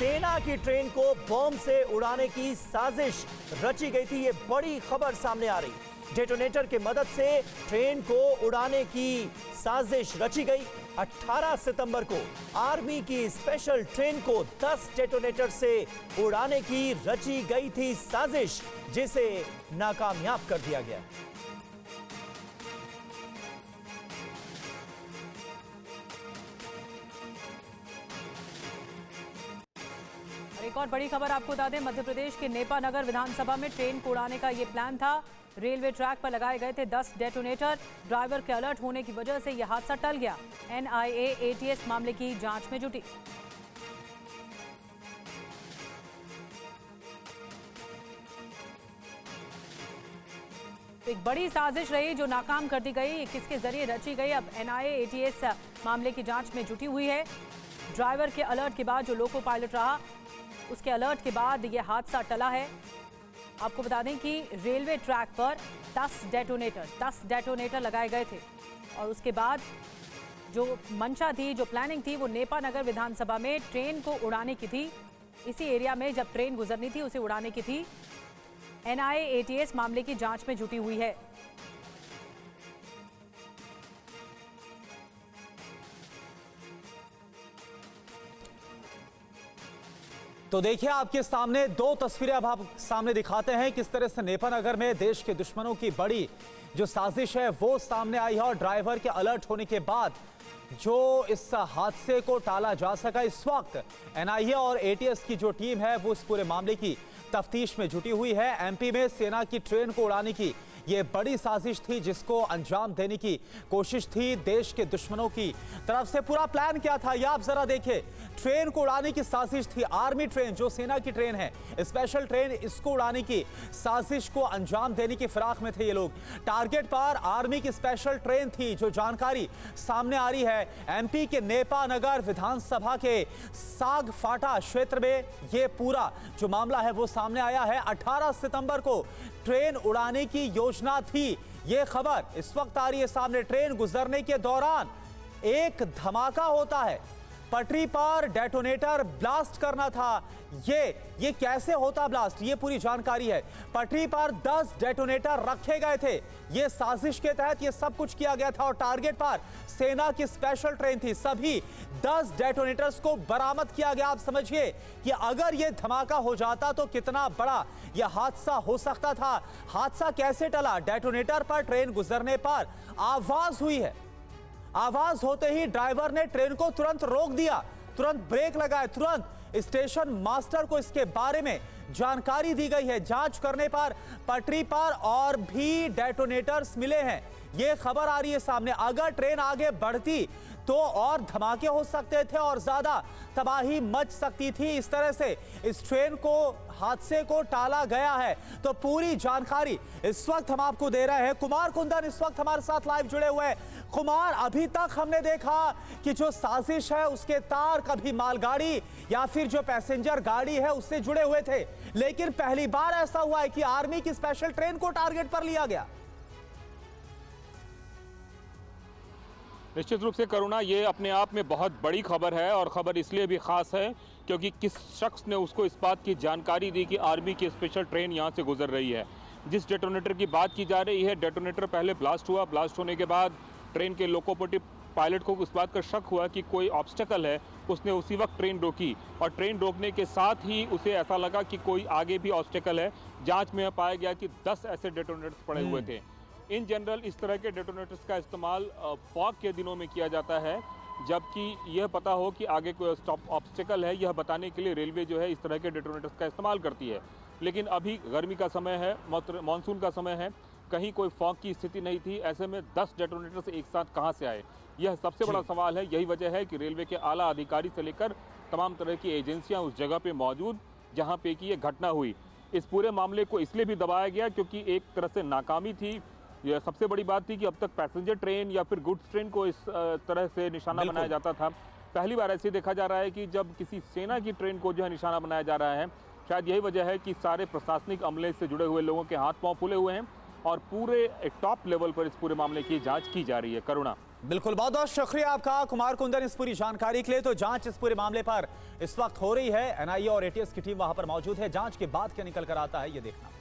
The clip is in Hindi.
सेना की ट्रेन को बॉम्ब से उड़ाने की साजिश रची गई थी। ये बड़ी खबर सामने आ रही। डेटोनेटर की मदद से ट्रेन को उड़ाने की साजिश रची गई। 18 सितंबर को आर्मी की स्पेशल ट्रेन को 10 डेटोनेटर से उड़ाने की रची गई थी साजिश, जिसे नाकामयाब कर दिया गया। एक और बड़ी खबर आपको बता दें, मध्य प्रदेश के नेपानगर विधानसभा में ट्रेन को उड़ाने का ये प्लान था। रेलवे ट्रैक पर लगाए गए थे 10 डेटोनेटर। ड्राइवर के अलर्ट होने की वजह से यह हादसा टल गया। एनआईए एटीएस मामले की जांच में जुटी। एक बड़ी साजिश रही जो नाकाम कर दी गई। किसके जरिए रची गई, अब एनआईए एटीएस मामले की जांच में जुटी हुई है। ड्राइवर के अलर्ट के बाद जो लोको पायलट रहा, उसके अलर्ट के बाद यह हादसा टला है। आपको बता दें कि रेलवे ट्रैक पर 10 डेटोनेटर लगाए गए थे और उसके बाद जो मंशा थी, जो प्लानिंग थी, वो नेपानगर विधानसभा में ट्रेन को उड़ाने की थी। इसी एरिया में जब ट्रेन गुजरनी थी उसे उड़ाने की थी। एनआईए एटीएस मामले की जांच में जुटी हुई है। तो देखिए, आपके सामने दो तस्वीरें अब आप सामने दिखाते हैं किस तरह से नेपानगर में देश के दुश्मनों की बड़ी जो साजिश है वो सामने आई है और ड्राइवर के अलर्ट होने के बाद जो इस हादसे को टाला जा सका। इस वक्त एनआईए और एटीएस की जो टीम है वो इस पूरे मामले की तफ्तीश में जुटी हुई है। एमपी में सेना की ट्रेन को उड़ाने की ये बड़ी साजिश थी जिसको अंजाम देने की कोशिश थी देश के दुश्मनों की तरफ से। पूरा प्लान क्या था ये आप जरा देखिए। ट्रेन को उड़ाने की साजिश थी। आर्मी ट्रेन जो सेना की ट्रेन है, स्पेशल ट्रेन, इसको उड़ाने की साजिश को अंजाम देने की फिराक में थे ये लोग। टारगेट पर आर्मी की स्पेशल ट्रेन थी। जो जानकारी सामने आ रही है, एमपी के नेपानगर विधानसभा के साग फाटा क्षेत्र में ये पूरा जो मामला है वो सामने आया है। 18 सितंबर को ट्रेन उड़ाने की योजना थी। ये खबर इस वक्त आ रही है सामने। ट्रेन गुजरने के दौरान एक धमाका होता है। पटरी पर डेटोनेटर ब्लास्ट करना था। ये कैसे होता ब्लास्ट, ये पूरी जानकारी है। पटरी पर 10 डेटोनेटर रखे गए थे। ये साजिश के तहत ये सब कुछ किया गया था और टारगेट पर सेना की स्पेशल ट्रेन थी। सभी 10 डेटोनेटर्स को बरामद किया गया। आप समझिए कि अगर ये धमाका हो जाता तो कितना बड़ा यह हादसा हो सकता था। हादसा कैसे टला? डेटोनेटर पर ट्रेन गुजरने पर आवाज हुई है। आवाज होते ही ड्राइवर ने ट्रेन को तुरंत रोक दिया, तुरंत ब्रेक लगाए, तुरंत स्टेशन मास्टर को इसके बारे में जानकारी दी गई है। जांच करने पर पटरी पर और भी डेटोनेटर्स मिले हैं। यह खबर आ रही है सामने। अगर ट्रेन आगे बढ़ती तो और धमाके हो सकते थे और ज्यादा तबाही मच सकती थी। इस तरह से इस ट्रेन को, हादसे को टाला गया है। तो पूरी जानकारी इस वक्त हम आपको दे रहे हैं। कुमार कुंदन इस वक्त हमारे साथ लाइव जुड़े हुए हैं। कुमार, अभी तक हमने देखा कि जो साजिश है उसके तार कभी मालगाड़ी या फिर जो पैसेंजर गाड़ी है उससे जुड़े हुए थे, लेकिन पहली बार ऐसा हुआ है कि आर्मी की स्पेशल ट्रेन को टारगेट पर लिया गया। निश्चित रूप से करुणा, ये अपने आप में बहुत बड़ी खबर है और खबर इसलिए भी खास है क्योंकि किस शख्स ने उसको इस बात की जानकारी दी कि आर्मी की स्पेशल ट्रेन यहाँ से गुजर रही है। जिस डेटोनेटर की बात की जा रही है, डेटोनेटर पहले ब्लास्ट हुआ। ब्लास्ट होने के बाद ट्रेन के लोकोमोटिव पायलट को इस बात का शक हुआ कि कोई ऑब्स्टेकल है। उसने उसी वक्त ट्रेन रोकी और ट्रेन रोकने के साथ ही उसे ऐसा लगा कि कोई आगे भी ऑब्स्टेकल है। जाँच में पाया गया कि 10 ऐसे डेटोनेटर्स पड़े हुए थे। इन जनरल इस तरह के डेटोनेटर्स का इस्तेमाल फॉग के दिनों में किया जाता है, जबकि यह पता हो कि आगे कोई स्टॉप ऑब्स्टेकल है, यह बताने के लिए रेलवे जो है इस तरह के डेटोनेटर्स का इस्तेमाल करती है। लेकिन अभी गर्मी का समय है, मानसून का समय है, कहीं कोई फॉग की स्थिति नहीं थी। ऐसे में 10 डेटोनेटर्स एक साथ कहाँ से आए, यह सबसे बड़ा सवाल है। यही वजह है कि रेलवे के आला अधिकारी से लेकर तमाम तरह की एजेंसियाँ उस जगह पर मौजूद जहाँ पे कि ये घटना हुई। इस पूरे मामले को इसलिए भी दबाया गया क्योंकि एक तरह से नाकामी थी। यह सबसे बड़ी बात थी कि अब तक पैसेंजर ट्रेन या फिर गुड्स ट्रेन को इस तरह से निशाना बनाया जाता था। पहली बार ऐसे देखा जा रहा है कि जब किसी सेना की ट्रेन को जो है निशाना बनाया जा रहा है। शायद यही वजह है कि सारे प्रशासनिक अमले से जुड़े हुए लोगों के हाथ पांव फूले हुए हैं और पूरे टॉप लेवल पर इस पूरे मामले की जांच की जा रही है। करुणा। बिल्कुल, बहुत बहुत शुक्रिया आपका कुमार कुंदन इस पूरी जानकारी के लिए। तो जांच इस पूरे मामले पर इस वक्त हो रही है, एनआईए और एटीएस की टीम वहां पर मौजूद है। जांच के बाद क्या निकल कर आता है ये देखना।